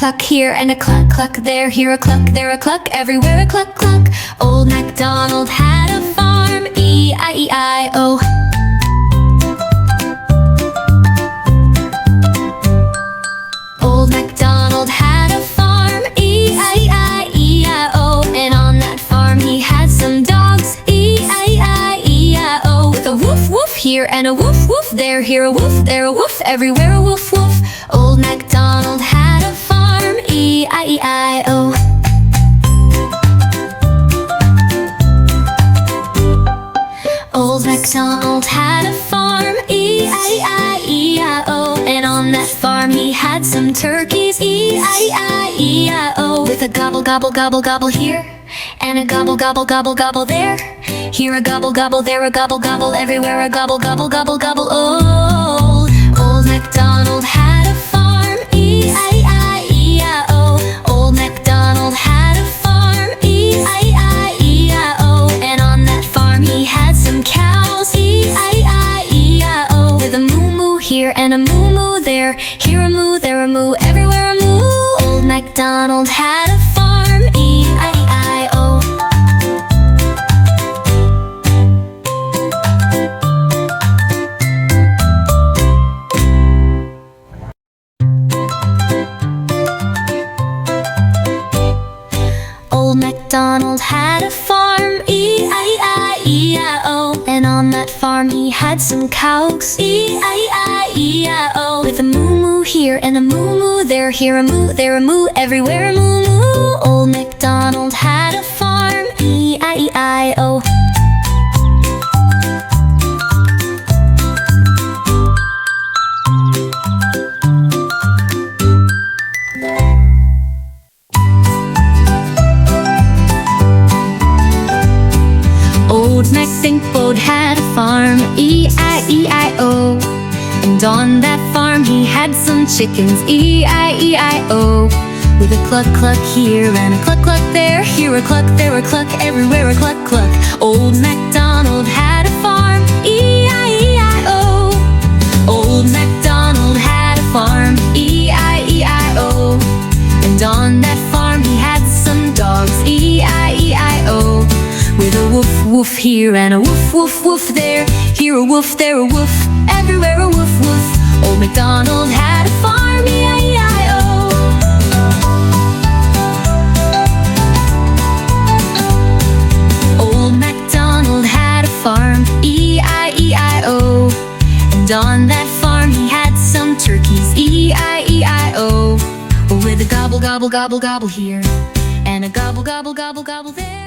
cluck here and a cluck cluck there. Here a cluck, there a cluck, everywhere a cluck cluck. Old MacDonald had a farm, E-I-E-I-O. Old MacDonald had a farm, E-I-E-I-E-I-O. And on that farm he had some dogs, E-I-E-I-E-I-O. With a woof woof here and a woof woof there. Here a woof, there a woof, everywhere a woof woof. Old MacDonald had a farm, E-I-E-I-O. Old MacDonald had a farm, E-I-E-I-E-I-O. And on that farm he had some turkeys, E-I-E-I-E-I-O. With a gobble gobble gobble gobble here and a gobble gobble gobble gobble there. Here a gobble gobble, there a gobble gobble, everywhere a gobble gobble gobble gobble. Oh, Old MacDonald had a farm, E-I-E-I-E-I-O. Old MacDonald had a farm, E-I-E-I-E-I-O. And on that farm he had some cows, E-I-E-I-E-I-O. With a moo moo here and a moo moo there. Here a moo, there a moo, everywhere a moo. Old MacDonald had a farm, E-I-E-I-O. Old MacDonald had a farm, E-I-E-I-E-I-O. And on that farm he had some cows, E-I-E-I-E-I-O. With a moo moo here and a moo moo there. Here a moo, there a moo, everywhere a moo moo. Old MacDonald had a farm, E-I-E-I-O. Old MacDinkbode had a farm, E-I-E-I-O. And on that farm he had some chickens, E-I-E-I-O. With a cluck cluck here and a cluck cluck there. Here a cluck, there a cluck, everywhere a cluck cluck. Old MacDonald had a farm, E-I-E-I-O. Old MacDonald had a farm, E-I-E-I-O. And on that farm he had some dogs, E-I-E-I-O. With a woof woof here and a woof woof woof there. Here a woof, there a woof, everywhere a woof woof. Old MacDonald had a farm, E-I-E-I-O. Old MacDonald had a farm, E-I-E-I-O. And on that farm he had some turkeys, E-I-E-I-O. With a gobble gobble gobble gobble here and a gobble gobble gobble gobble there.